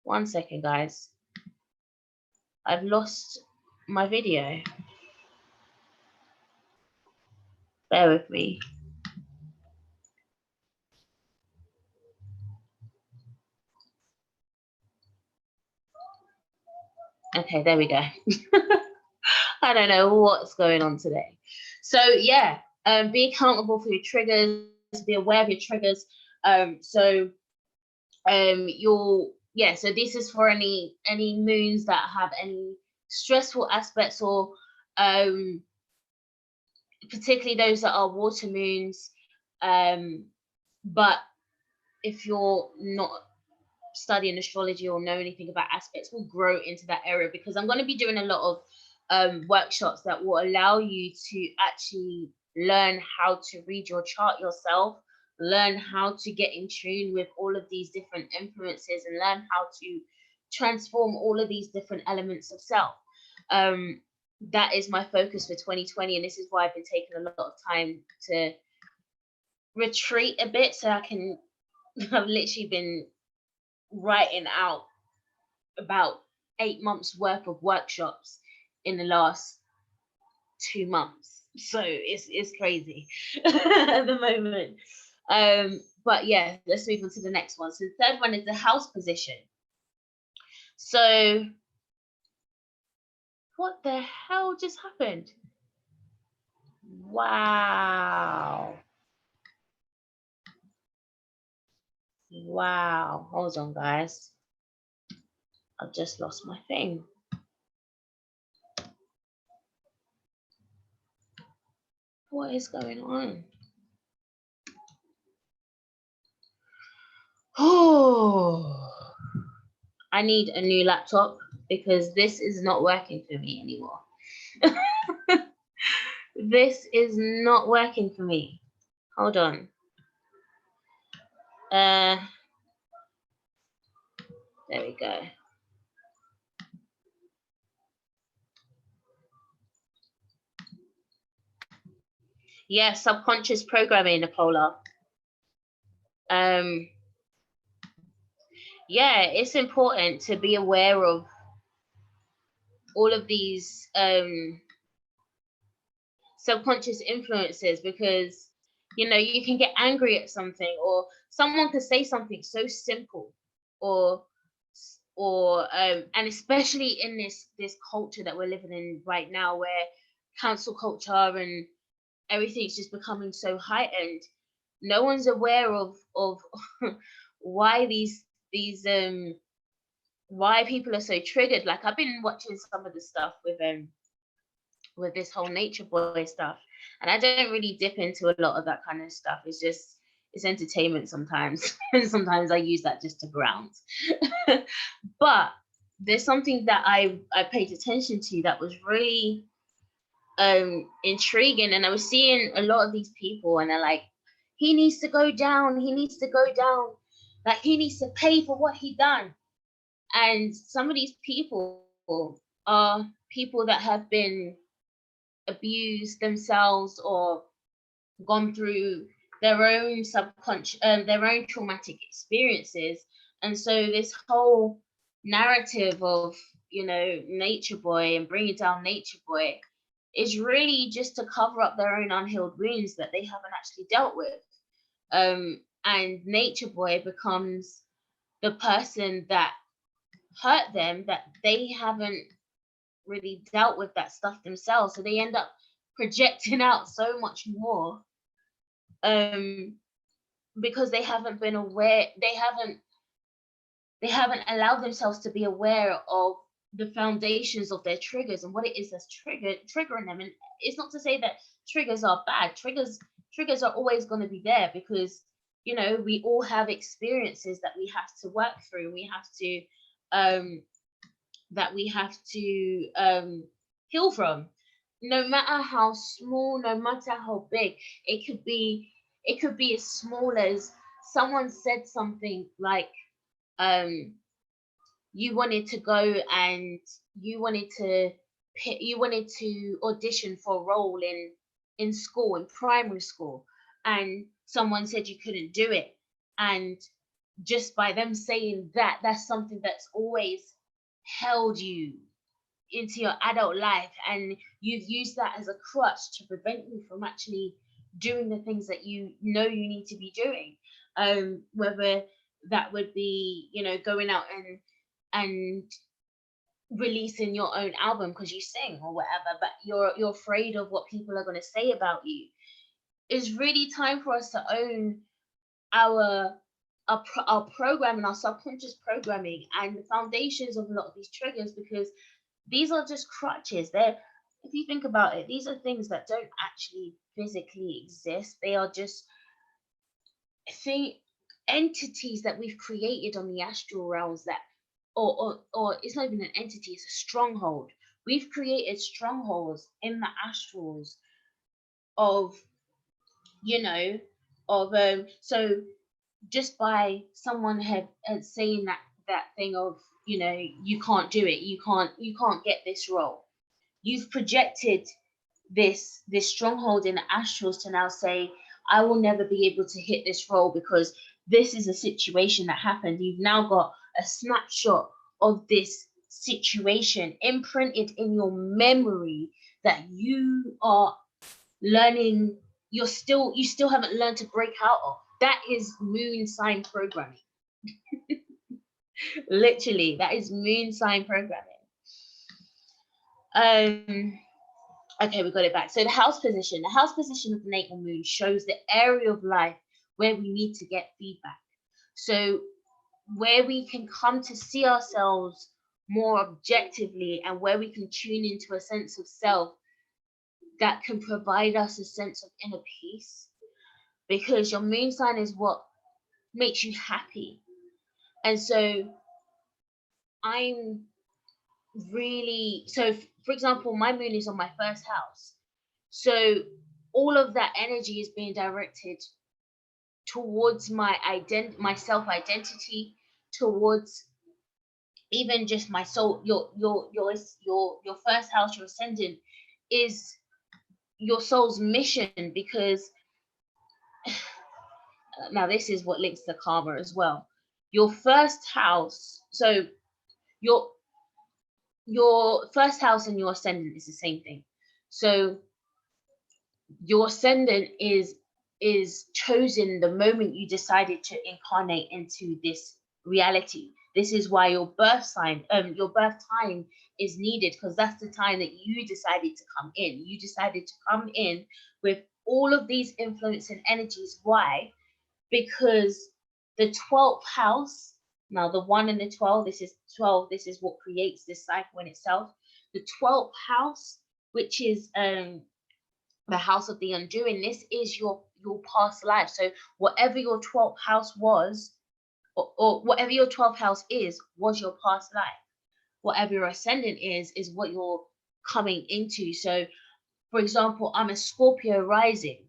1 second, guys. I've lost my video. Bear with me. Okay, there we go. I don't know what's going on today. So yeah, be accountable for your triggers, be aware of your triggers. So this is for any moons that have any stressful aspects, or particularly those that are water moons. But if you're not studying astrology or know anything about aspects, will grow into that area, because I'm going to be doing a lot of workshops that will allow you to actually learn how to read your chart yourself, learn how to get in tune with all of these different influences, and learn how to transform all of these different elements of self. That is my focus for 2020, and this is why I've been taking a lot of time to retreat a bit, so I've literally been writing out about 8 months worth of workshops in the last 2 months. So it's crazy at the moment. But yeah, let's move on to the next one. So the third one is the house position. So what the hell just happened? Wow. Hold on, guys. I've just lost my thing. What is going on? Oh, I need a new laptop because this is not working for me anymore. This is not working for me. Hold on. There we go. Yeah, subconscious programming, Nicola. Yeah, it's important to be aware of all of these subconscious influences, because you can get angry at something, or someone could say something so simple, or and especially in this culture that we're living in right now, where cancel culture and everything's just becoming so heightened. No one's aware of why these why people are so triggered. Like, I've been watching some of the stuff with this whole nature boy stuff, and I don't really dip into a lot of that kind of stuff. It's entertainment sometimes, and sometimes I use that just to ground. But there's something that I paid attention to that was really intriguing, and I was seeing a lot of these people, and they're like, he needs to go down, like he needs to pay for what he done. And some of these people are people that have been abused themselves, or gone through their own subconscious, their own traumatic experiences. And so this whole narrative of, nature boy and bringing down nature boy is really just to cover up their own unhealed wounds that they haven't actually dealt with. And nature boy becomes the person that hurt them, that they haven't really dealt with that stuff themselves, so they end up projecting out so much more, because they haven't been aware, they haven't allowed themselves to be aware of the foundations of their triggers and what it is that's triggering them. And it's not to say that triggers are bad. Triggers are always going to be there, because we all have experiences that we have to work through. We have to heal from, no matter how small, no matter how big. It could be as small as someone said something like, you wanted to go and you wanted to audition for a role in school, in primary school, and someone said you couldn't do it. And just by them saying that, that's something that's always held you into your adult life, and you've used that as a crutch to prevent you from actually doing the things that you need to be doing, whether that would be going out and releasing your own album because you sing or whatever, but you're afraid of what people are going to say about you. It's really time for us to own our programming, our subconscious programming, and the foundations of a lot of these triggers, because these are just crutches. If you think about it, these are things that don't actually physically exist. They are just entities that we've created on the astral realms, that or it's not even an entity, it's a stronghold. We've created strongholds in the astrals of so just by someone had saying that thing of, you can't do it, you can't get this role, you've projected this stronghold in the astrals to now say, I will never be able to hit this role because this is a situation that happened. You've now got a snapshot of this situation imprinted in your memory that you are learning, you still haven't learned to break out of. That is moon sign programming. Literally, that is moon sign programming. Okay, we got it back. So the house position of the natal moon shows the area of life where we need to get feedback. So where we can come to see ourselves more objectively, and where we can tune into a sense of self that can provide us a sense of inner peace, because your moon sign is what makes you happy. And so I'm really, so for example, my moon is on my first house, so all of that energy is being directed towards my self identity, towards even just my soul. Your first house, your ascendant, is your soul's mission, because now this is what links to karma as well. Your first house, so your first house and your ascendant is the same thing. So your ascendant is chosen the moment you decided to incarnate into this reality. This is why your birth time is needed, because that's the time that you decided to come in. You decided to come in with all of these influence and energies. Why? Because the 12th house, now the 1 and the 12, this is 12, this is what creates this cycle in itself. The 12th house, which is the house of the undoing, this is your past life. So whatever your 12th house was, or whatever your 12th house is, was your past life. Whatever your ascendant is what you're coming into. So for example, I'm a Scorpio rising.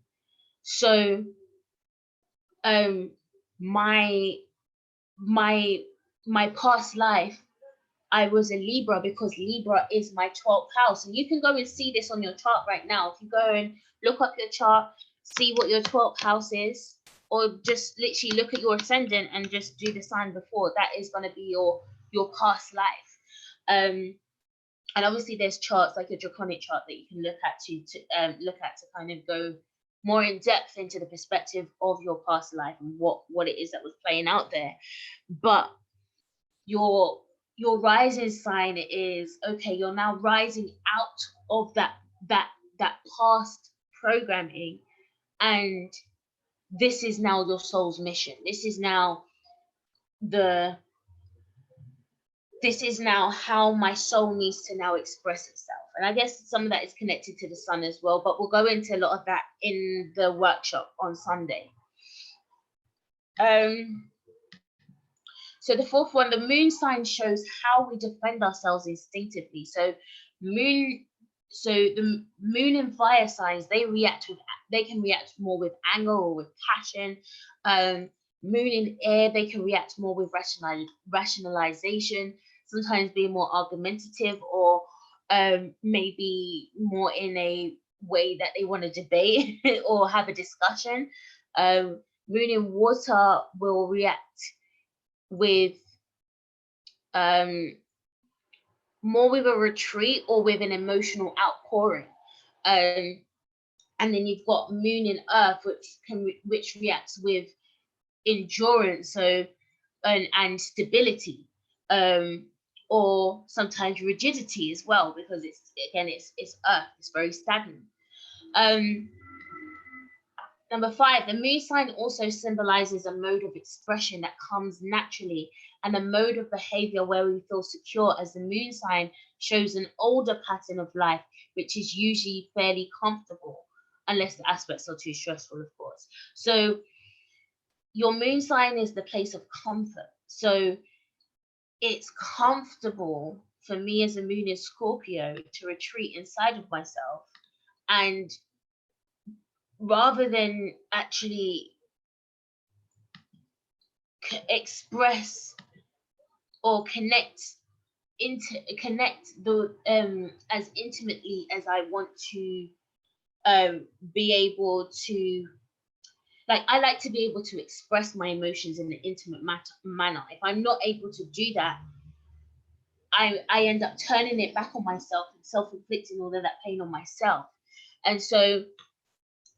So my past life, I was a Libra, because Libra is my 12th house. And you can go and see this on your chart right now. If you go and look up your chart, see what your 12th house is, or just literally look at your ascendant and just do the sign before, that is going to be your past life. And obviously there's charts like a draconic chart that you can look at to kind of go more in depth into the perspective of your past life and what it is that was playing out there. But your rising sign is, okay, you're now rising out of that past programming, and this is now your soul's mission. This is now how my soul needs to now express itself. And I guess some of that is connected to the sun as well, but we'll go into a lot of that in the workshop on Sunday. So the 4th one, the moon sign, shows how we defend ourselves instinctively. So the moon and fire signs, they can react more with anger or with passion. Moon in air, they can react more with rationalization, sometimes being more argumentative, or maybe more in a way that they want to debate or have a discussion. Moon in water will react with more with a retreat or with an emotional outpouring. And then you've got moon in earth, which reacts with endurance, so and stability, or sometimes rigidity as well, because it's earth, it's very stagnant. Number 5, the moon sign also symbolizes a mode of expression that comes naturally, and a mode of behavior where we feel secure, as the moon sign shows an older pattern of life, which is usually fairly comfortable, unless the aspects are too stressful, of course. So your moon sign is the place of comfort. So it's comfortable for me as a moon in Scorpio to retreat inside of myself, and rather than actually express or connect the as intimately as I want to be able to, like, I like to be able to express my emotions in an intimate manner. If I'm not able to do that, I end up turning it back on myself and self-inflicting all of that pain on myself. And so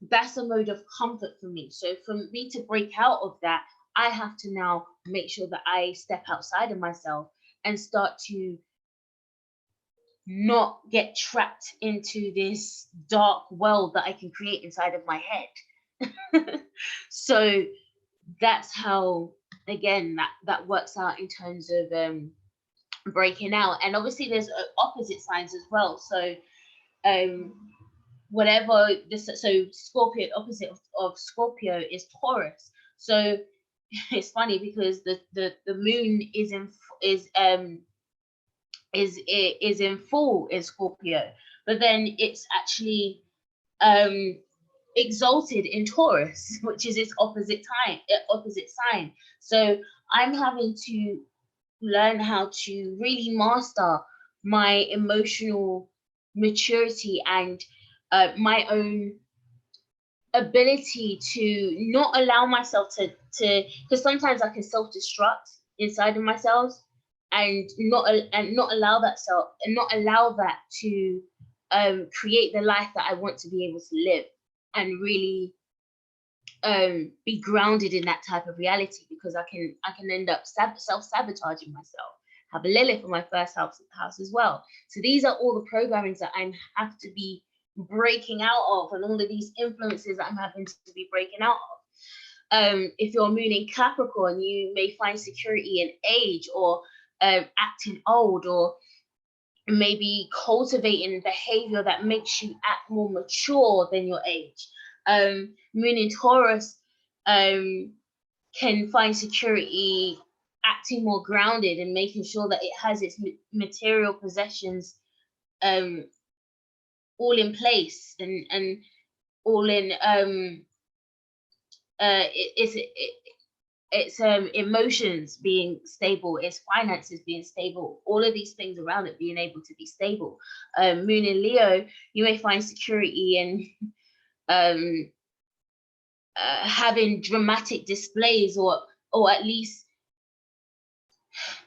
that's a mode of comfort for me. So for me to break out of that, I have to now make sure that I step outside of myself and start to not get trapped into this dark world that I can create inside of my head. So that's how, again, that works out in terms of breaking out. And obviously there's opposite signs as well. So whatever this, so Scorpio, opposite of Scorpio is Taurus. So it's funny because the moon is in full in Scorpio, but then it's actually exalted in Taurus, which is its opposite sign. So I'm having to learn how to really master my emotional maturity and my own ability to not allow myself to because sometimes I can self-destruct inside of myself and not allow that to create the life that I want to be able to live, and really be grounded in that type of reality, because I can end up self-sabotaging myself. Have a Lilith in my first house as well. So these are all the programmings that I have to be breaking out of, and all of these influences that I'm having to be breaking out of. If you're moon in Capricorn, you may find security in age, or acting old, or maybe cultivating behavior that makes you act more mature than your age. Moon in Taurus can find security acting more grounded and making sure that it has its material possessions all in place, and all in it's emotions being stable, its finances being stable, all of these things around it being able to be stable. Moon in Leo, you may find security in having dramatic displays, or at least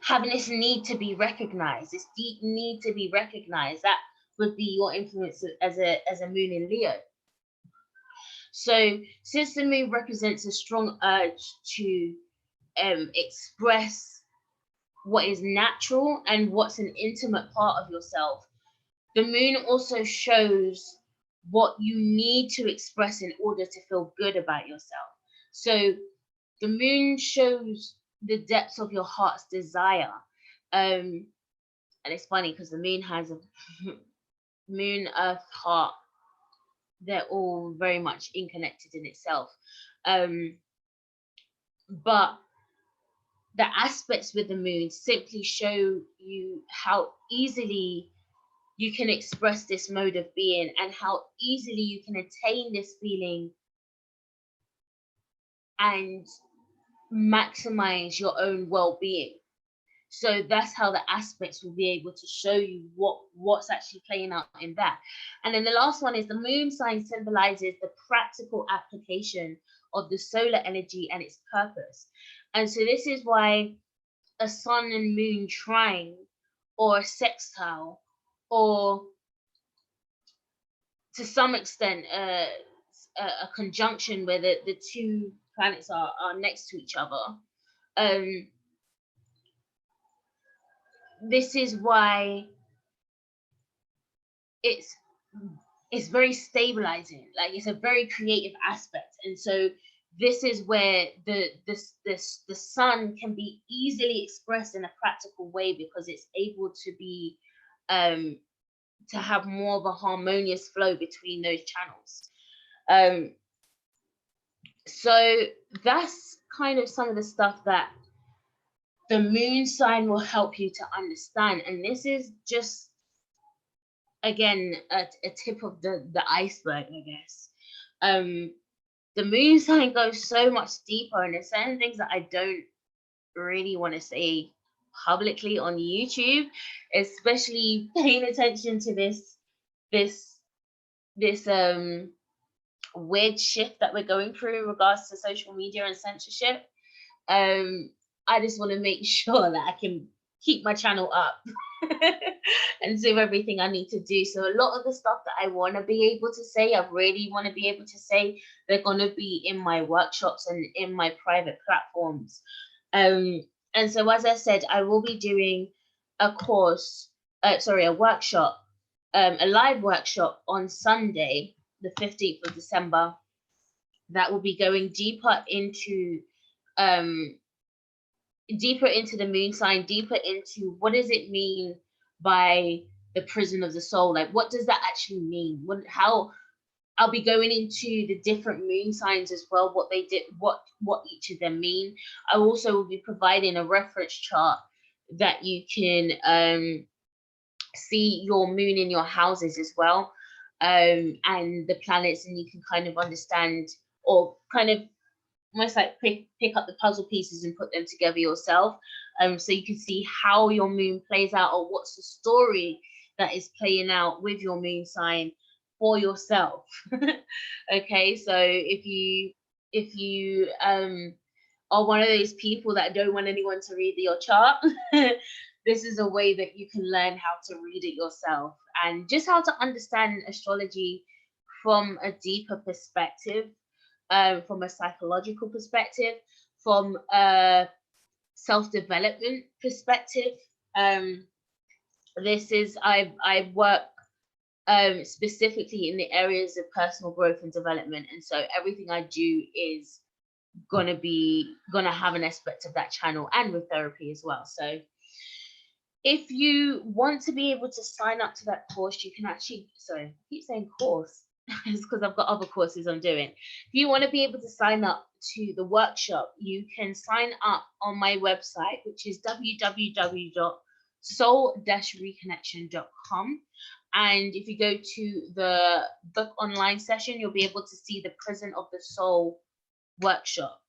having this need to be recognized, this deep need to be recognized. That would be your influence as a moon in Leo. So since the moon represents a strong urge to express what is natural and what's an intimate part of yourself, the moon also shows what you need to express in order to feel good about yourself. So the moon shows the depths of your heart's desire. And it's funny because the moon has a moon, earth, heart. They're all very much interconnected in itself. But the aspects with the moon simply show you how easily you can express this mode of being, and how easily you can attain this feeling and maximize your own well-being. So that's how the aspects will be able to show you what's actually playing out in that. And then the last one is the moon sign symbolizes the practical application of the solar energy and its purpose. And so this is why a sun and moon trine, or a sextile, or to some extent a conjunction where the two planets are next to each other. This is why it's very stabilizing. Like, it's a very creative aspect. And so this is where the sun can be easily expressed in a practical way, because it's able to be to have more of a harmonious flow between those channels. So that's kind of some of the stuff that the moon sign will help you to understand. And this is just, again, a tip of the iceberg, I guess. The moon sign goes so much deeper, and there's certain things that I don't really want to say publicly on YouTube, especially paying attention to this weird shift that we're going through in regards to social media and censorship. I just want to make sure that I can keep my channel up and do everything I need to do. So a lot of the stuff that I want to be able to say, I really want to be able to say, they're going to be in my workshops and in my private platforms. And so, as I said, I will be doing a workshop, a live workshop on Sunday, the 15th of December, that will be going deeper into the moon sign, deeper into what does it mean by the prison of the soul. Like, what does that actually mean? How I'll be going into the different moon signs as well, what they did, what each of them mean. I also will be providing a reference chart that you can see your moon in your houses as well, and the planets, and you can kind of understand, or kind of almost like pick up the puzzle pieces and put them together yourself, so you can see how your moon plays out, or what's the story that is playing out with your moon sign for yourself. Okay, so if you are one of those people that don't want anyone to read your chart, this is a way that you can learn how to read it yourself and just how to understand astrology from a deeper perspective, from a psychological perspective, from a self-development perspective. This is I work specifically in the areas of personal growth and development, and so everything I do is gonna have an aspect of that channel, and with therapy as well. So if you want to be able to sign up to that course, you can actually, sorry, I keep saying course, it's because I've got other courses I'm doing. If you want to be able to sign up to the workshop, you can sign up on my website, which is www.soul-reconnection.com. And if you go to the book online session, you'll be able to see the Prison of the Soul workshop.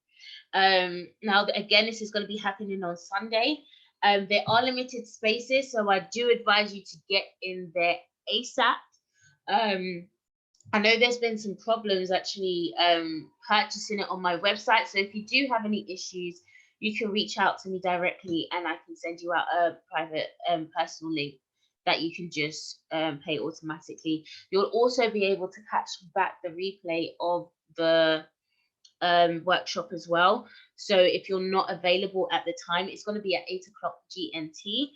Now, again, this is going to be happening on Sunday. There are limited spaces, so I do advise you to get in there ASAP. I know there's been some problems actually purchasing it on my website, so if you do have any issues, you can reach out to me directly and I can send you out a private personal link that you can just pay automatically. You'll also be able to catch back the replay of the workshop as well. So if you're not available at the time, it's going to be at 8 o'clock GMT.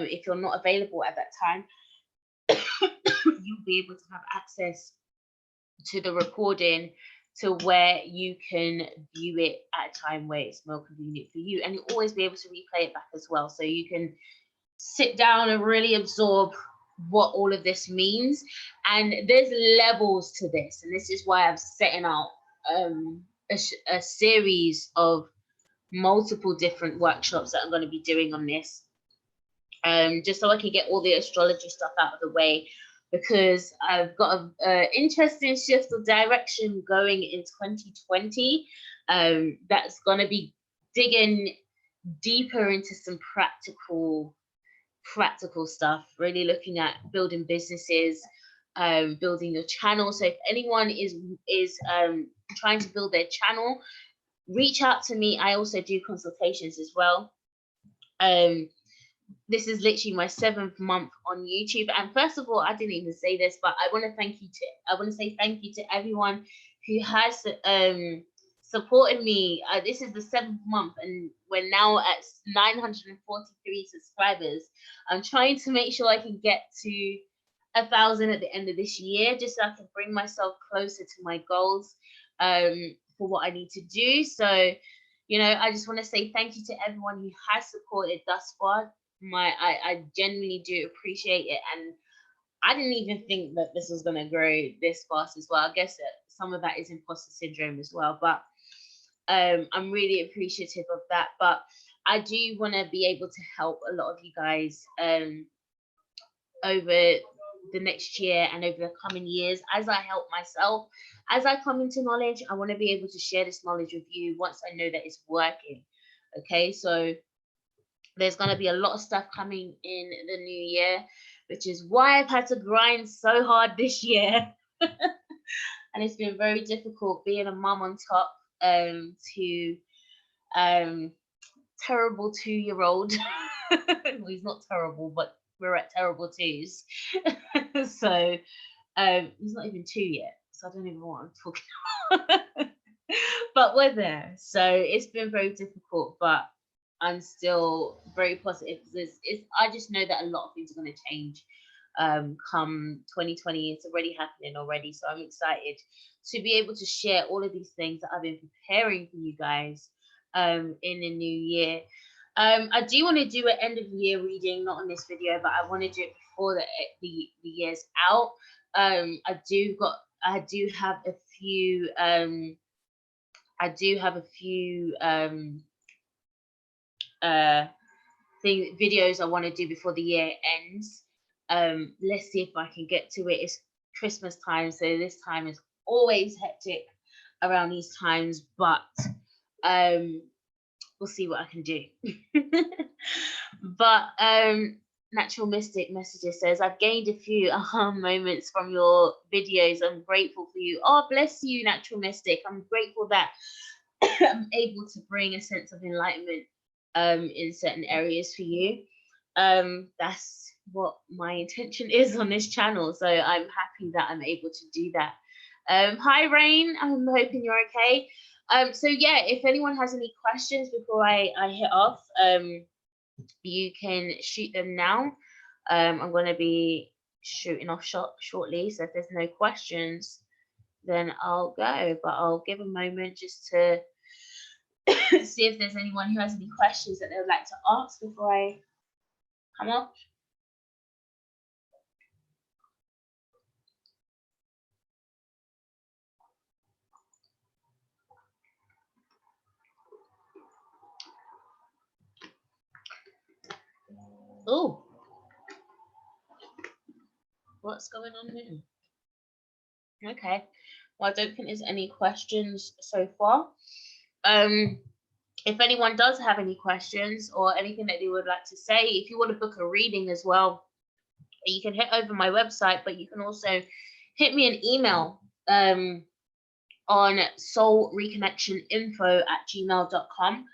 If you're not available at that time, you'll be able to have access to the recording to where you can view it at a time where it's more convenient for you, and you'll always be able to replay it back as well, so you can sit down and really absorb what all of this means. And there's levels to this, and this is why I'm setting out a series of multiple different workshops that I'm going to be doing on this, just so I can get all the astrology stuff out of the way, because I've got an interesting shift of direction going in 2020. That's going to be digging deeper into some practical stuff, really looking at building businesses, building your channel. So if anyone is trying to build their channel, reach out to me. I also do consultations as well. This is literally my 7th month on YouTube, and first of all, I didn't even say this, but I want to say thank you to everyone who has supported me. This is the 7th month, and we're now at 943 subscribers. I'm trying to make sure I can get to 1,000 at the end of this year, just so I can bring myself closer to my goals for what I need to do. So, you know, I just want to say thank you to everyone who has supported thus far. I genuinely do appreciate it, and I didn't even think that this was going to grow this fast as well. I guess that some of that is imposter syndrome as well, but I'm really appreciative of that. But I do want to be able to help a lot of you guys over the next year and over the coming years. As I help myself, as I come into knowledge, I want to be able to share this knowledge with you once I know that it's working. Okay, so there's going to be a lot of stuff coming in the new year, which is why I've had to grind so hard this year. And it's been very difficult being a mum on top to terrible 2-year-old. Well, he's not terrible, but we're at terrible 2s. So he's not even 2 yet, so I don't even know what I'm talking about. But we're there. So it's been very difficult, but I'm still very positive. I just know that a lot of things are going to change come 2020. It's already happening already, so I'm excited to be able to share all of these things that I've been preparing for you guys in the new year. I do want to do an end of year reading, not on this video, but I want to do it before the year's out. I do have a few videos I want to do before the year ends. Let's see if I can get to it. It's Christmas time, so this time is always hectic around these times, but we'll see what I can do. But Natural Mystic messages says, I've gained a few aha moments from your videos. I'm grateful for you. Oh, bless you, Natural Mystic. I'm grateful that I'm able to bring a sense of enlightenment in certain areas for you. That's what my intention is on this channel. So I'm happy that I'm able to do that. Hi, Rain. I'm hoping you're okay. So yeah, if anyone has any questions before I hit off, you can shoot them now. I'm going to be shooting off shortly. So if there's no questions, then I'll go. But I'll give a moment just to see if there's anyone who has any questions that they would like to ask before I come up. Oh, what's going on here? Okay, well, I don't think there's any questions so far. If anyone does have any questions or anything that they would like to say, if you want to book a reading as well, you can hit over my website, but you can also hit me an email on soulreconnectioninfo@gmail.com.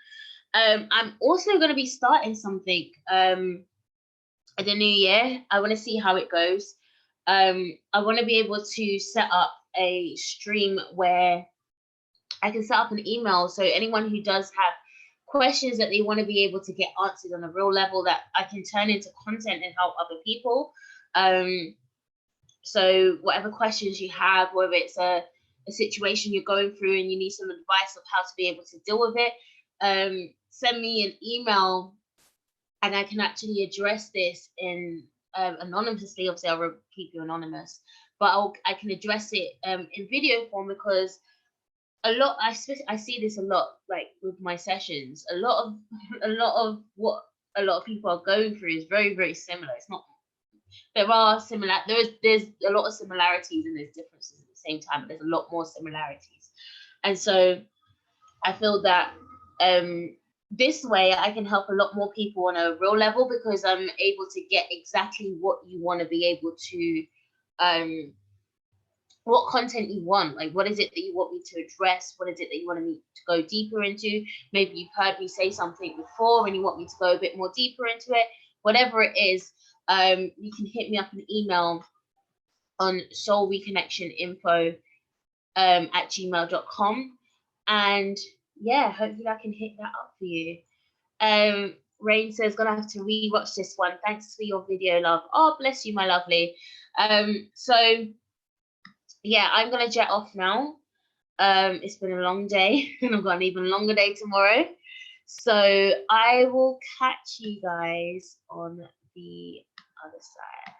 I'm also going to be starting something in the new year. I want to see how it goes. I want to be able to set up a stream where I can set up an email, so anyone who does have questions that they want to be able to get answered on a real level, that I can turn into content and help other people. So whatever questions you have, whether it's a situation you're going through and you need some advice of how to be able to deal with it, send me an email and I can actually address this in anonymously. Obviously, I'll keep you anonymous, but I can address it in video form, because a lot I see this a lot, like with my sessions. A lot of what a lot of people are going through is very, very similar. It's not, there's a lot of similarities and there's differences at the same time, but there's a lot more similarities. And so I feel that this way I can help a lot more people on a real level, because I'm able to get exactly what you want to be able to what content you want. Like, what is it that you want me to address? What is it that you want me to go deeper into? Maybe you've heard me say something before and you want me to go a bit more deeper into it. Whatever it is, you can hit me up an email on soulreconnectioninfo @gmail.com. And yeah, hopefully I can hit that up for you. Rain says, gonna have to rewatch this one. Thanks for your video, love. Oh, bless you, my lovely. So yeah, I'm gonna jet off now. It's been a long day and I've got an even longer day tomorrow. So I will catch you guys on the other side.